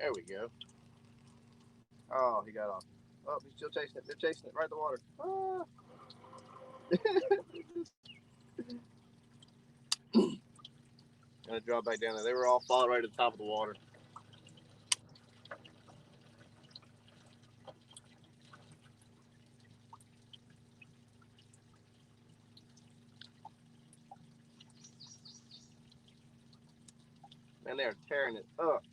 There we go. Oh, he got off. Oh, he's still chasing it. They're chasing it right in the water. Ah. Gonna drop back down there. They were all falling right at the top of the water. Man, they are tearing it up.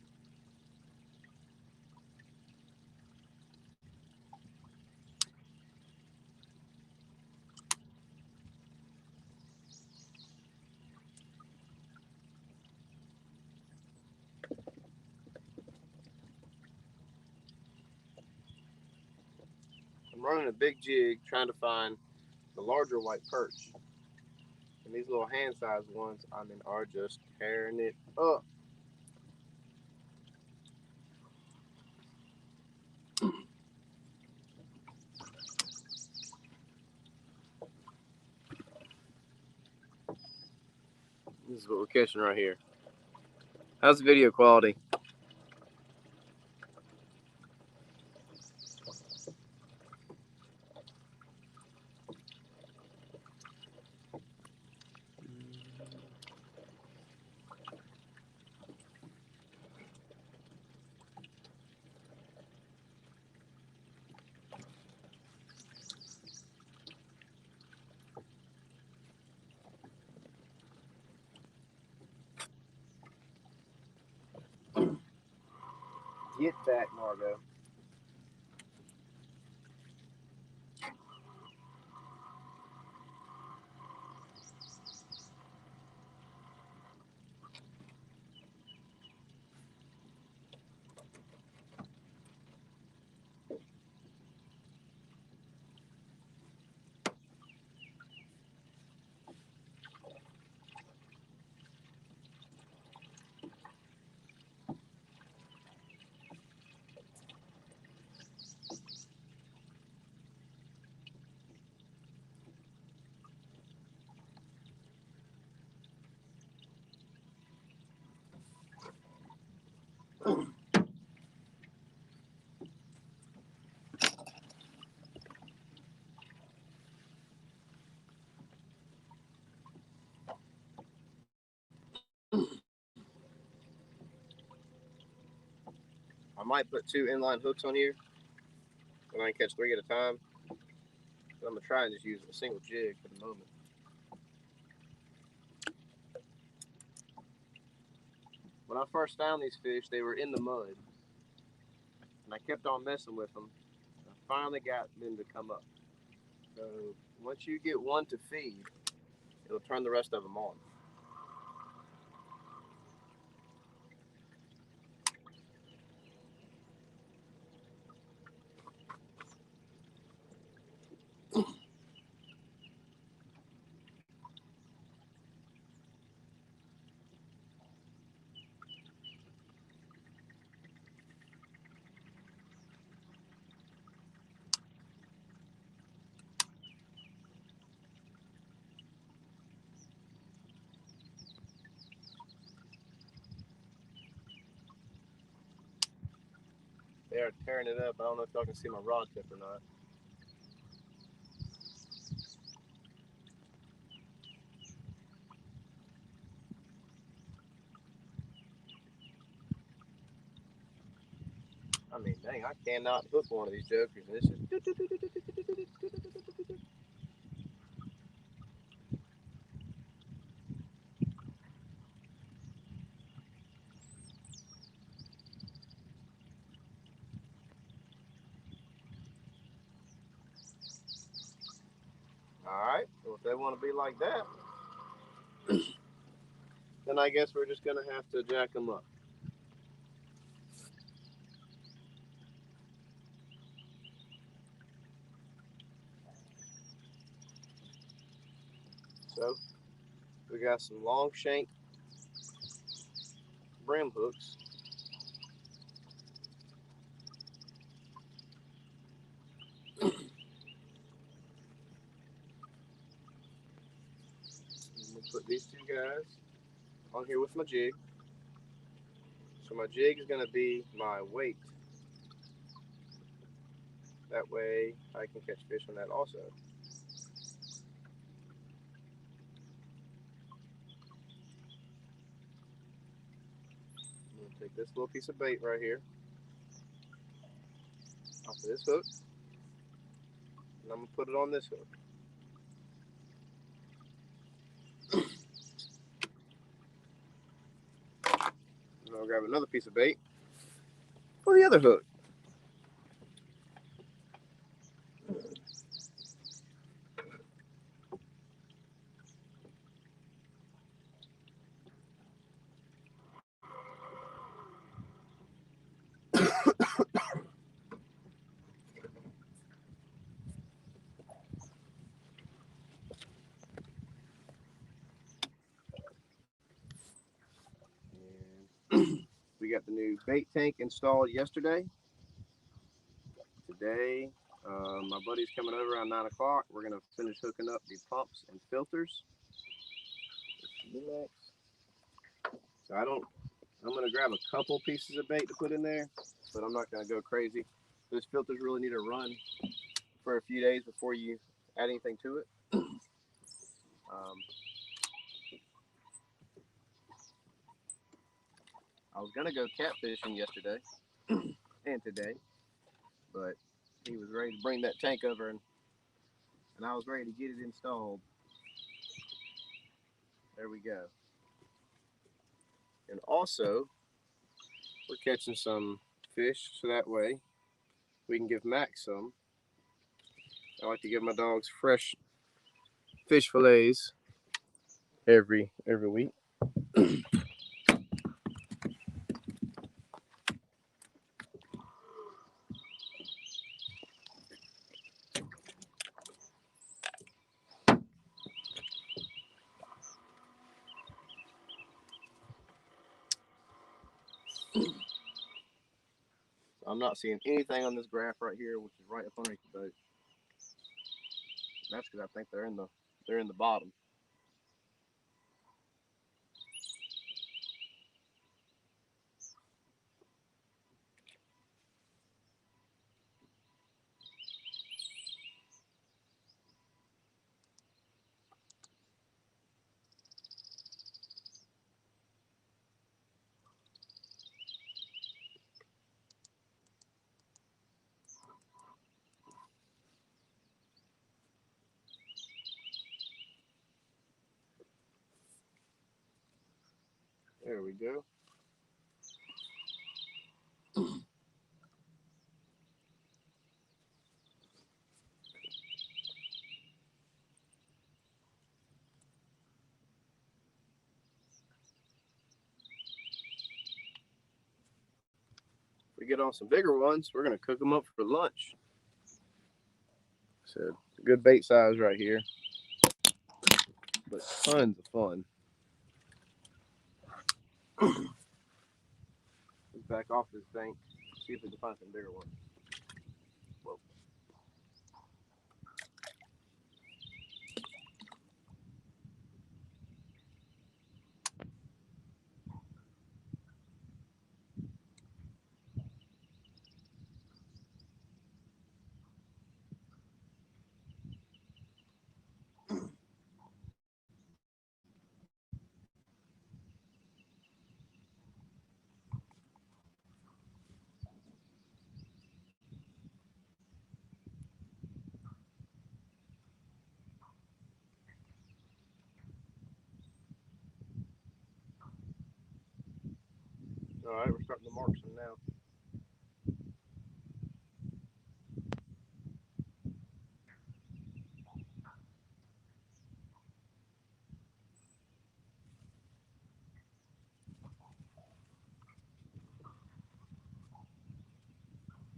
I'm running a big jig trying to find the larger white perch. And these little hand-sized ones, I mean, are just tearing it up. This is what we're catching right here. How's the video quality? Get back, Margo. I might put 2 inline hooks on here, and I can catch 3 at a time. But I'm gonna try and just use a single jig for the moment. When I first found these fish, they were in the mud, and I kept on messing with them. I finally got them to come up. So once you get one to feed, it'll turn the rest of them on. They are tearing it up. I don't know if y'all can see my rod tip or not. I mean, dang, I cannot hook one of these jokers. And it's just. Alright, well, if they want to be like that, then I guess we're just going to have to jack them up. So, we got some long shank brim hooks. I'm going to put these 2 guys on here with my jig. So So my jig is going to be my weight. That way I can catch fish on that also. I'm going to take this little piece of bait right here off of this hook, and I'm going to put it on this hook. And I'll grab another piece of bait for the other hook. We got the new bait tank installed yesterday. Today, my buddy's coming over around 9 o'clock. We're going to finish hooking up the pumps and filters. So I'm going to grab a couple pieces of bait to put in there, but I'm not going to go crazy. Those filters really need to run for a few days before you add anything to it. I was going to go catfishing yesterday and today, but he was ready to bring that tank over, and I was ready to get it installed. There we go. And also, we're catching some fish, so that way we can give Max some. I like to give my dogs fresh fish fillets every week. I'm not seeing anything on this graph right here, which is right up underneath the boat. That's because I think they're in the bottom. There we go. If we get on some bigger ones, we're going to cook them up for lunch. So, good bait size right here, but tons of fun. Let's back off this thing, see if we can find some bigger ones. Whoa. All right, we're starting to mark some now.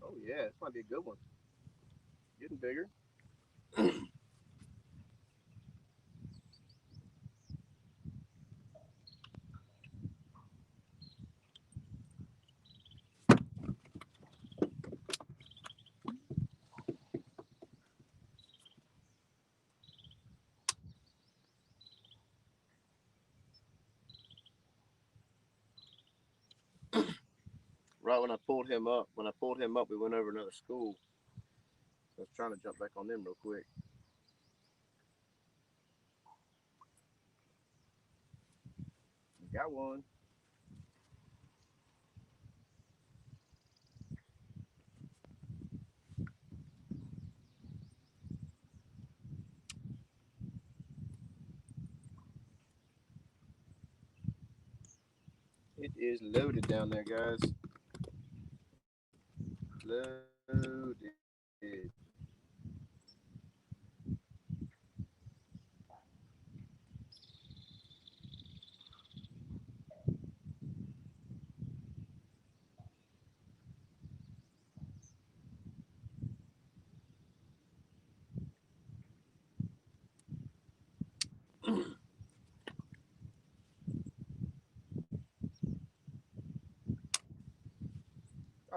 Oh yeah, this might be a good one. Getting bigger. right when I pulled him up. When I pulled him up, we went over another school. I was trying to jump back on them real quick. Got one. It is loaded down there, guys. Loaded.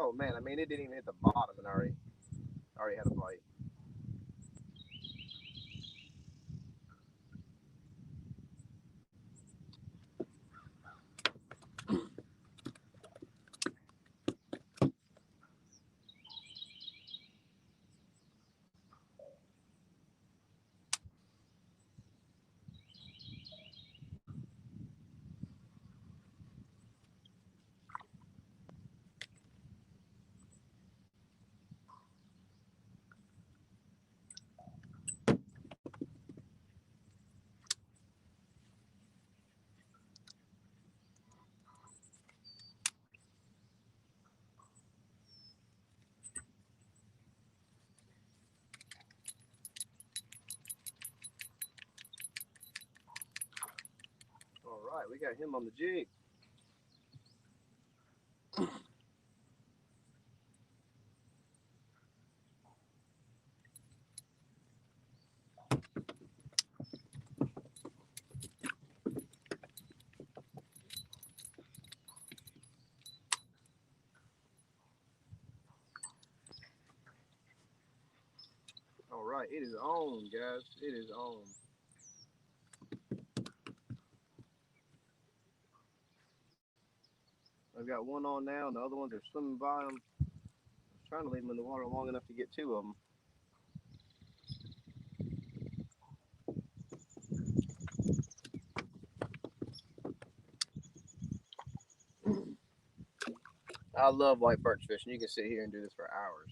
Oh man, I mean it didn't even hit the bottom and already had a bite. All right, we got him on the jig. All right, it is on, guys. It is on. I've got one on now, and the other ones are swimming by them. I was trying to leave them in the water long enough to get two of them. I love white perch fishing. You can sit here and do this for hours.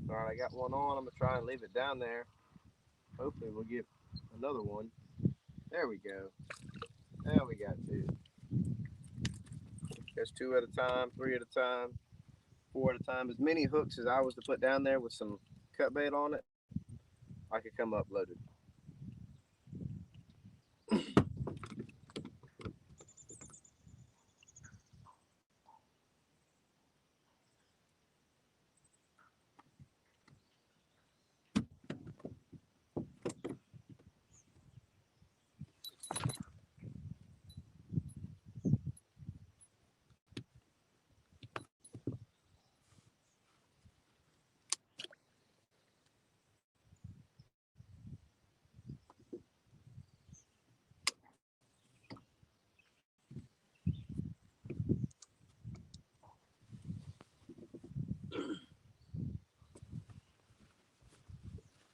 All right, I got one on. I'm gonna try and leave it down there. Hopefully, we'll get another one. There we go. There we got two. There's two at a time, three at a time, four at a time. As many hooks as I was to put down there with some cut bait on it, I could come up loaded.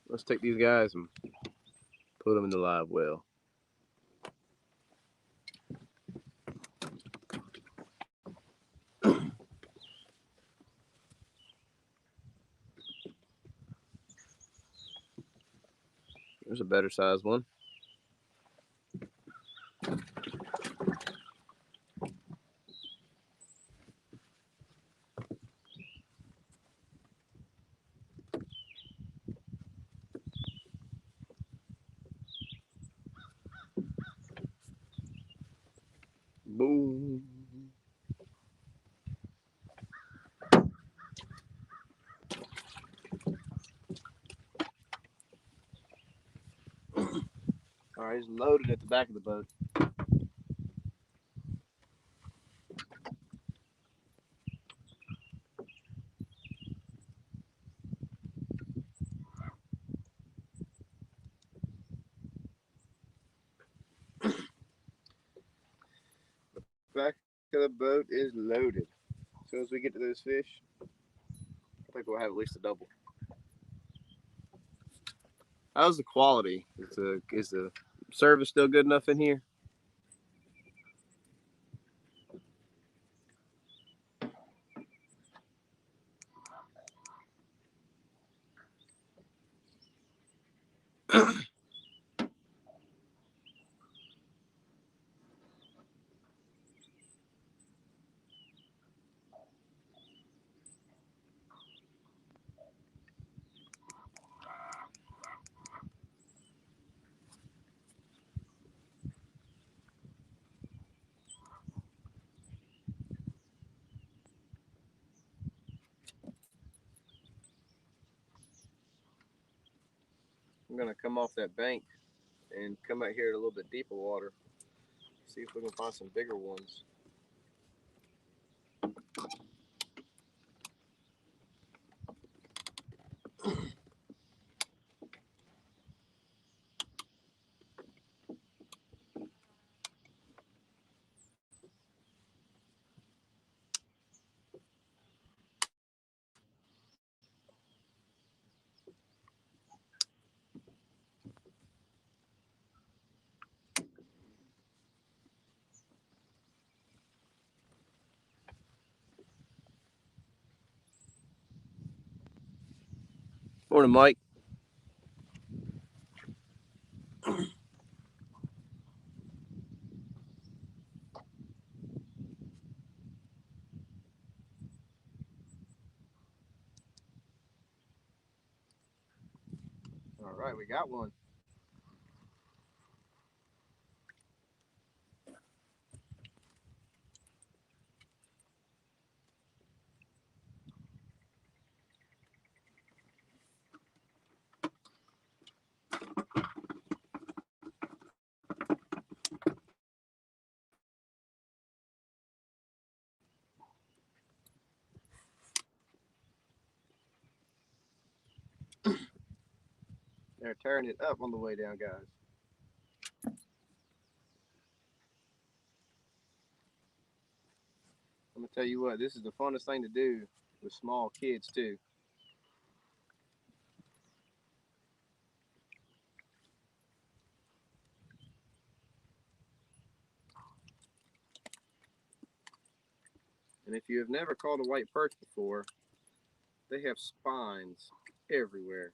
Let's take these guys and put them in the live well. There's a better sized one. Boom. All right, he's loaded at the back of the boat. Back of the boat is loaded. As soon as we get to those fish, I think we'll have at least a double. How's the quality? Is the service still good enough in here? I'm gonna come off that bank and come out here to a little bit deeper water. See if we can find some bigger ones. Morning, Mike. All right, we got one. They're tearing it up on the way down, guys. I'm gonna tell you what, this is the funnest thing to do with small kids too. And if you have never caught a white perch before, they have spines everywhere.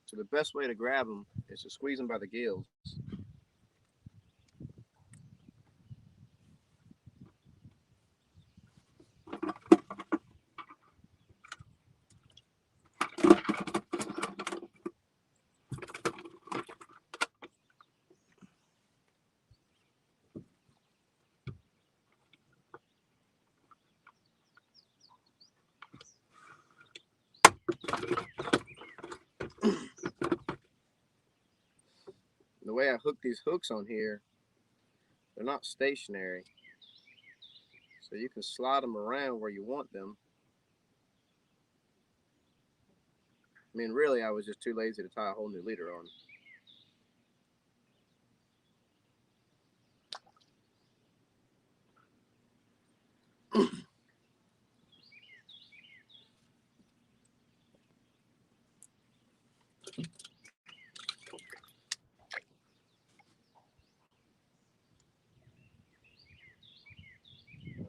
So the best way to grab them is to squeeze them by the gills. The way I hook these hooks on here, they're not stationary. So you can slide them around where you want them. I mean, really, I was just too lazy to tie a whole new leader on.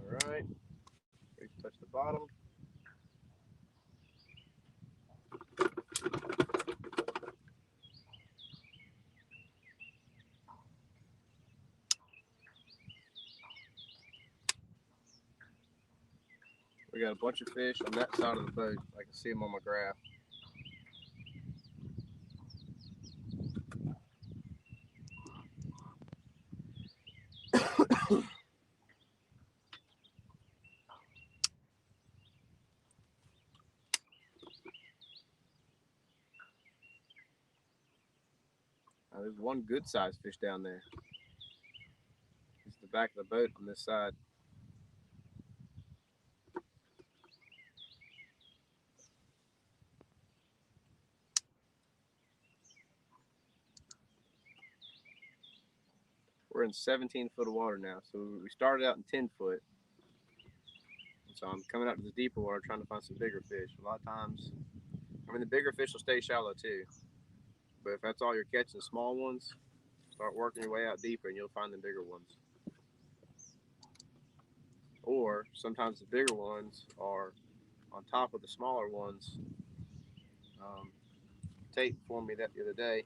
All right, we touch the bottom. We got a bunch of fish on that side of the boat. I can see them on my graph. There's one good sized fish down there. It's the back of the boat on this side. we're in 17 foot of water now. So we started out in 10 foot. So I'm coming out to the deeper water trying to find some bigger fish. A lot of times, I mean, the bigger fish will stay shallow too. But if that's all you're catching, small ones, start working your way out deeper and you'll find the bigger ones. Or sometimes the bigger ones are on top of the smaller ones. Tate informed me that the other day.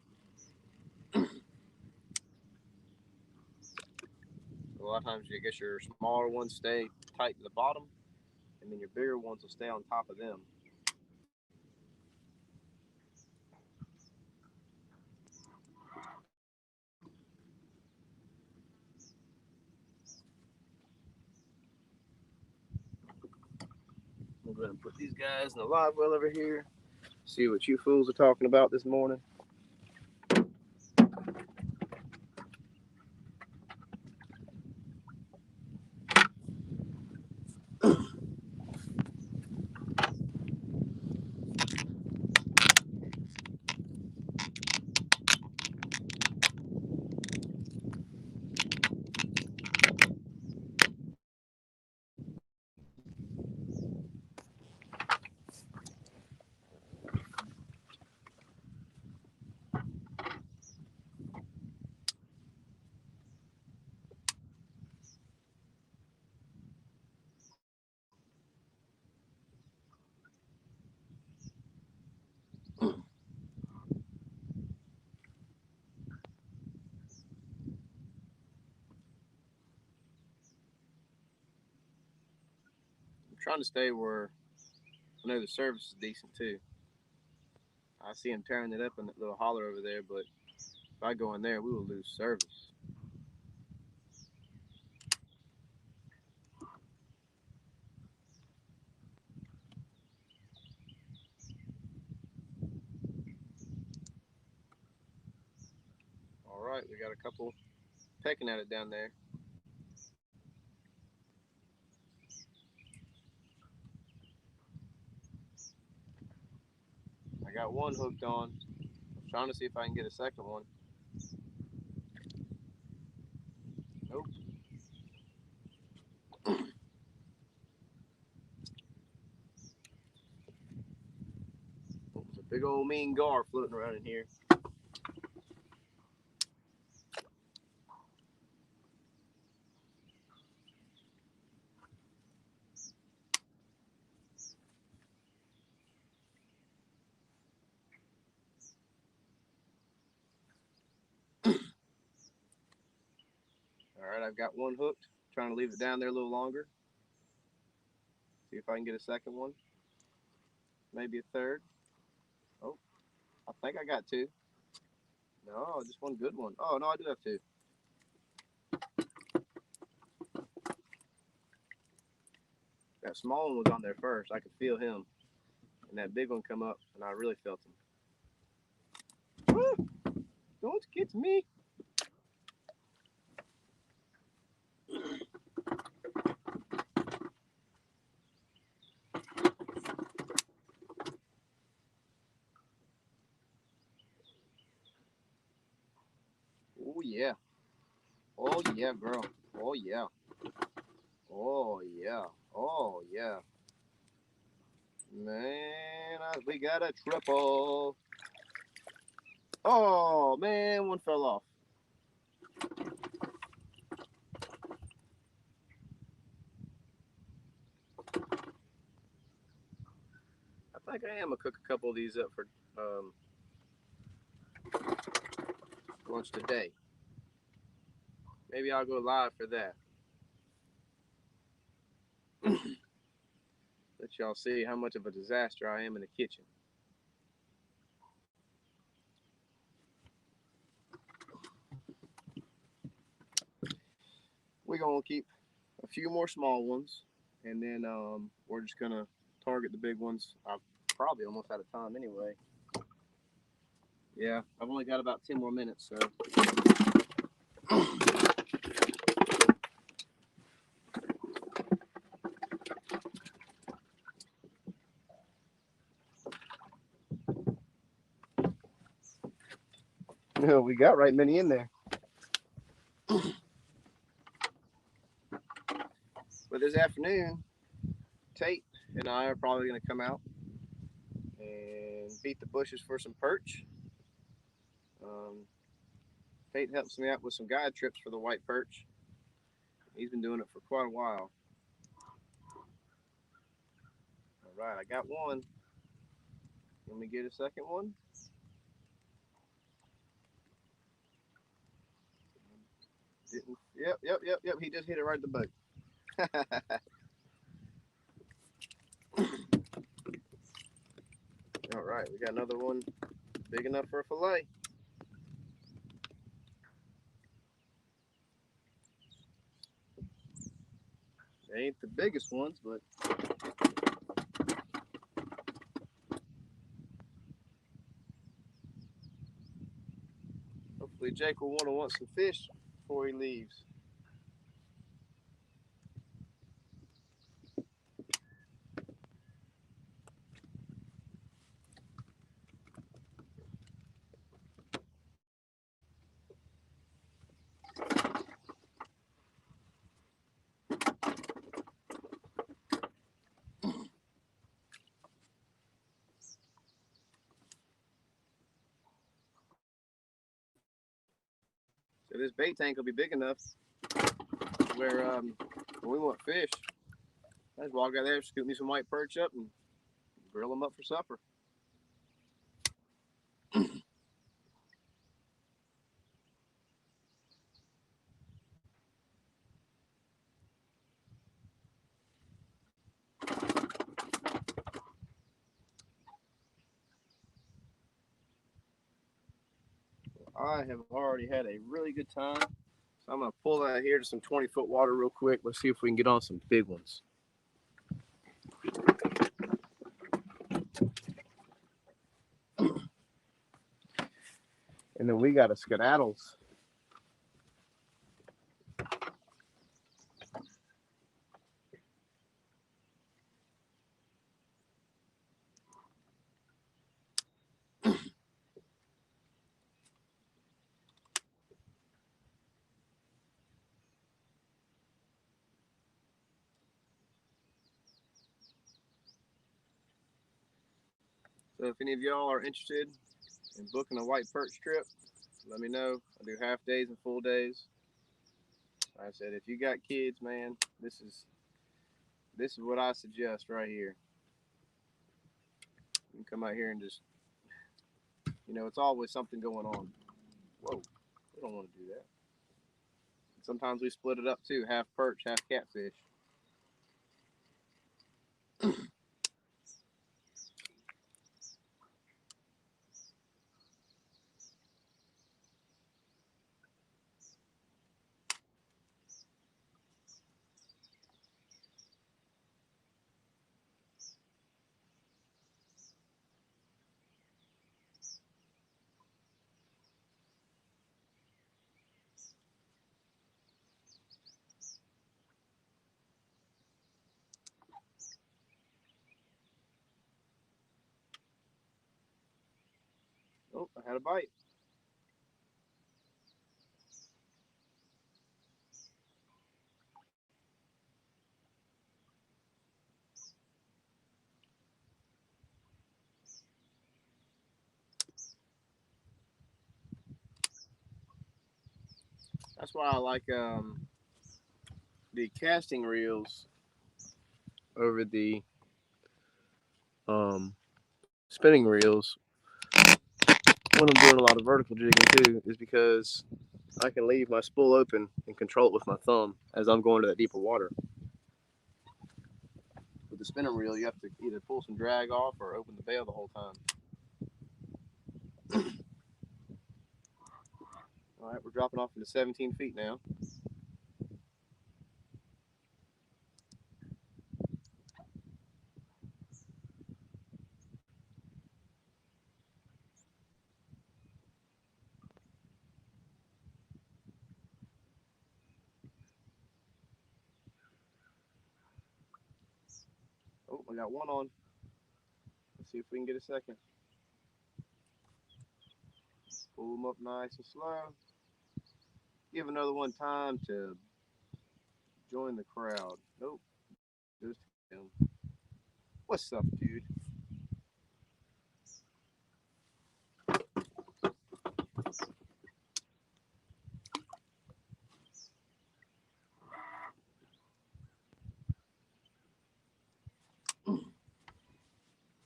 A lot of times, I guess your smaller ones stay tight to the bottom, and then your bigger ones will stay on top of them. We'll go ahead and put these guys in the live well over here. See what you fools are talking about this morning. I'm trying to stay where I know the service is decent too. I see him tearing it up in that little holler over there, but if I go in there, we will lose service. All right, we got a couple pecking at it down there. I got one hooked on. I'm trying to see if I can get a second one. Nope. There's a big old mean gar floating around in here. All right, I've got one hooked. Trying to leave it down there a little longer. See if I can get a second one. Maybe a third. Oh, I think I got two. No, just one good one. Oh, no, I do have two. That small one was on there first. I could feel him. And that big one come up, and I really felt him. Woo! Don't get me. Oh, yeah. Oh, yeah, girl. Oh, yeah. Oh, yeah. Oh, yeah. Man, we got a triple. Oh, man, one fell off. I think I am going to cook a couple of these up for lunch today. Maybe I'll go live for that. Let y'all see how much of a disaster I am in the kitchen. We're going to keep a few more small ones, and then we're just going to target the big ones. I'm probably almost out of time anyway. Yeah, I've only got about 10 more minutes, so. No, we got right many in there. this afternoon, Tate and I are probably going to come out and beat the bushes for some perch. Um, Tate helps me out with some guide trips for the white perch. He's been doing it for quite a while. All right, I got one. Let me get a second one. Didn't. Yep. He just hit it right at the boat. All right, we got another one big enough for a fillet. They ain't the biggest ones, but hopefully Jake will want some fish before he leaves. So this bait tank will be big enough where when we want fish, I just walk out there, scoop me some white perch up, and grill them up for supper. I have already had a really good time. So I'm going to pull out here to some 20-foot water real quick. Let's see if we can get on some big ones. And then we got a skedaddles. So if any of y'all are interested in booking a white perch trip, let me know. I do half days and full days. Like I said, if you got kids, man, this is what I suggest right here. You can come out here and just, it's always something going on. Whoa, we don't want to do that. Sometimes we split it up too, half perch, half catfish. Oh, I had a bite. That's why I like the casting reels over the spinning reels when I'm doing a lot of vertical jigging too, is because I can leave my spool open and control it with my thumb as I'm going to that deeper water. With the spinning reel, you have to either pull some drag off or open the bail the whole time. All right, we're dropping off into 17 feet now. Oh, I got one on. Let's see if we can get a second. Pull them up nice and slow. Give another one time to join the crowd. Nope, Goes to him. What's up, dude?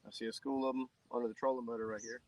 I see a school of them under the trolling motor right here.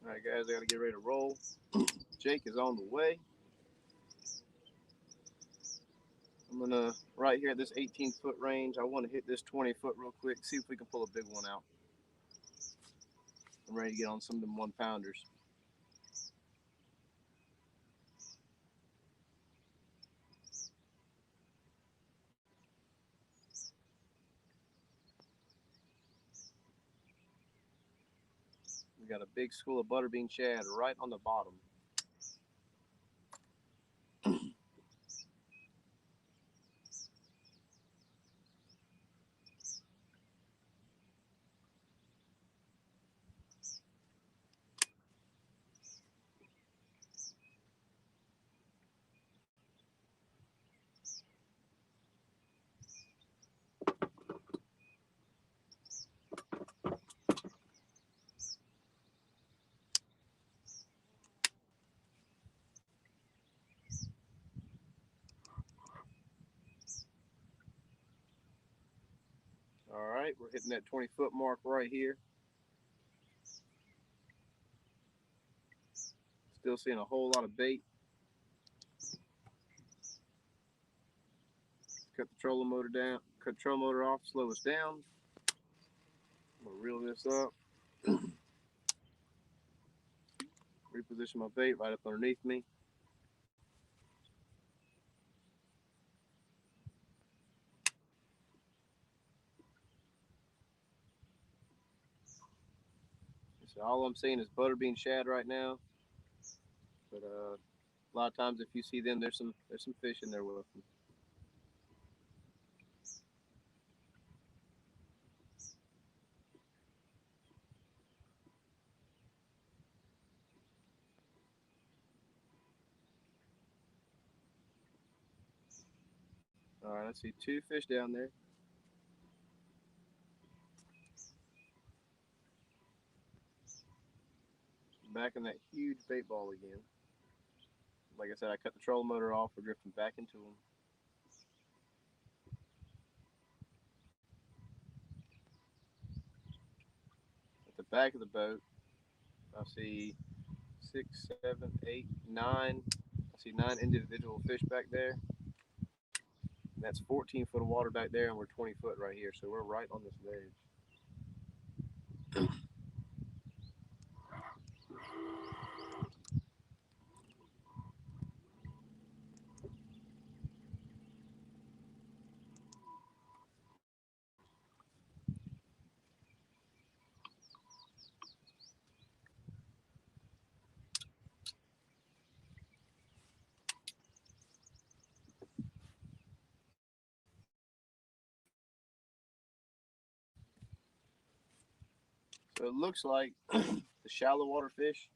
All right, guys, I got to get ready to roll. Jake is on the way. I'm gonna, right here at this 18-foot range, I want to hit this 20-foot real quick, see if we can pull a big one out. I'm ready to get on some of them 1-pounders. We got a big school of butterbean shad right on the bottom. All right, we're hitting that 20-foot mark right here. Still seeing a whole lot of bait. Cut the trolling motor down. Cut the trolling motor off. Slow us down. I'm gonna reel this up. Reposition my bait right up underneath me. So all I'm seeing is butterbean shad right now. But a lot of times, if you see them, there's some fish in there with them. All right, I see 2 fish down there. Back in that huge bait ball again. Like I said, I cut the trolling motor off. We're drifting back into them. At the back of the boat, I see 6, 7, 8, 9. I see 9 individual fish back there. And that's 14 foot of water back there, and we're 20 foot right here. So we're right on this ledge. So it looks like the shallow water fish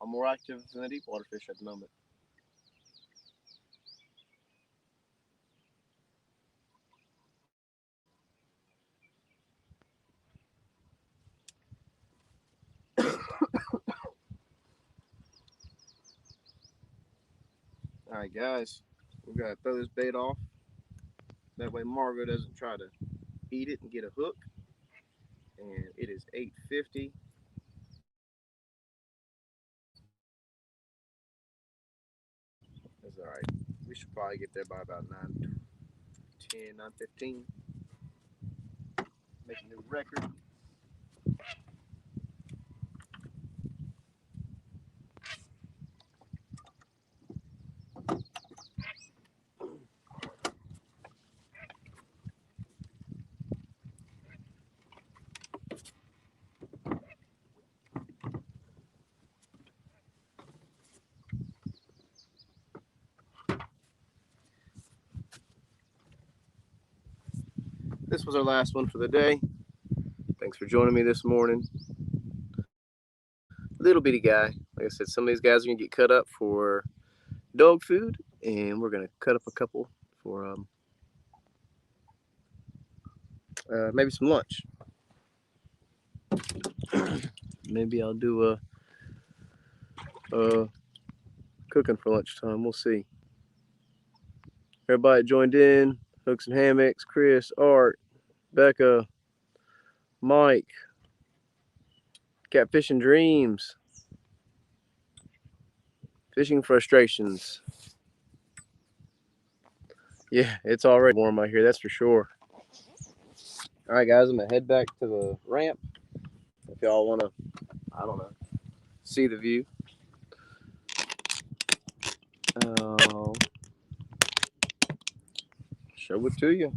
are more active than the deep water fish at the moment. All right, guys, we've got to throw this bait off. That way Margo doesn't try to eat it and get a hook. And it is 8:50. That's all right. We should probably get there by about 9:10, 9:15. Make a new record. this was our last one for the day. Thanks for joining me this morning. Little bitty guy. Like I said, some of these guys are going to get cut up for dog food, and we're going to cut up a couple for maybe some lunch. Maybe I'll do a cooking for lunchtime. We'll see. Everybody joined in. Hooks and Hammocks, Chris, Art, Becca, Mike, Catfishing Dreams, Fishing Frustrations. Yeah, it's already warm out here, that's for sure. All right, guys, I'm going to head back to the ramp. If y'all want to, I don't know, see the view. Show it to you.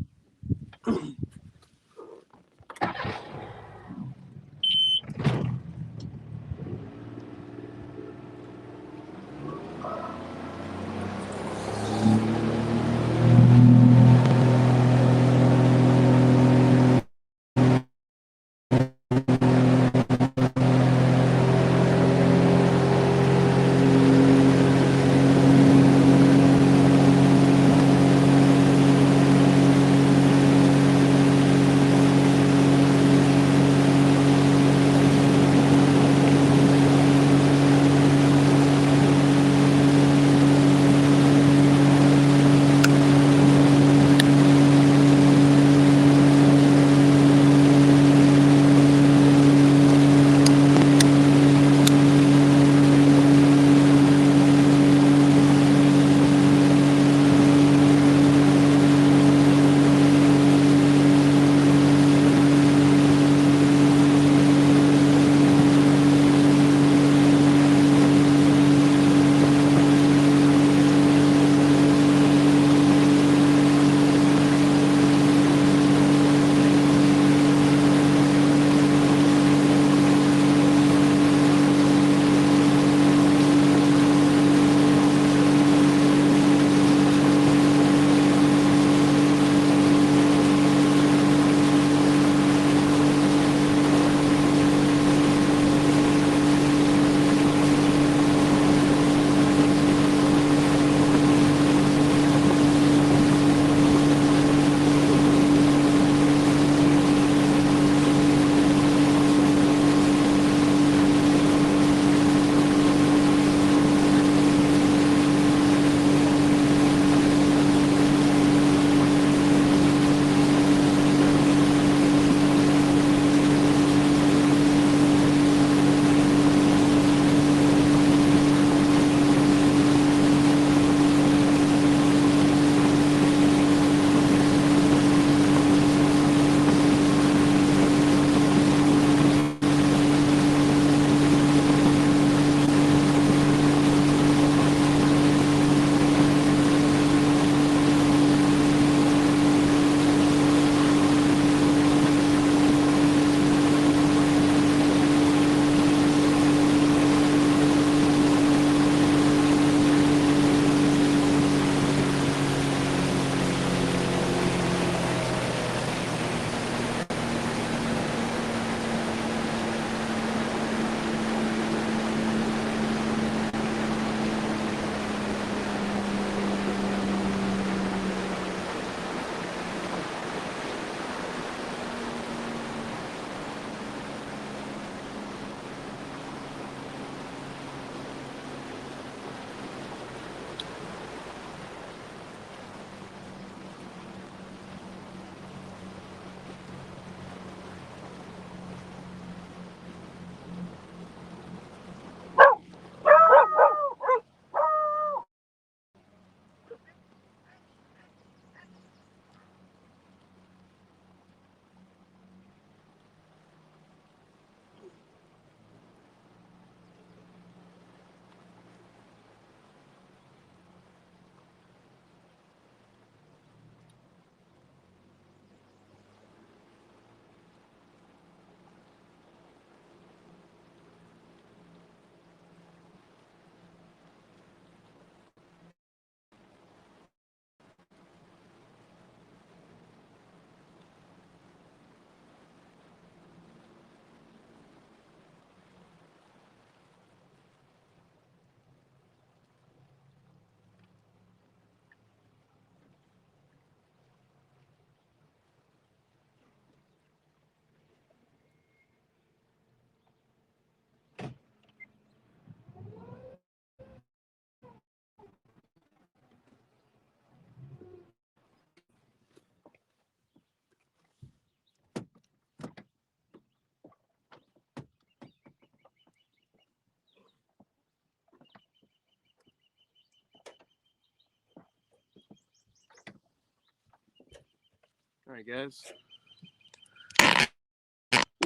All right, guys.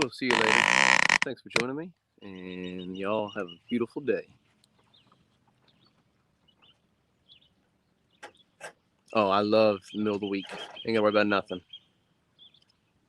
We'll see you later. Thanks for joining me, and y'all have a beautiful day. Oh, I love the middle of the week. Ain't gotta worry about nothing.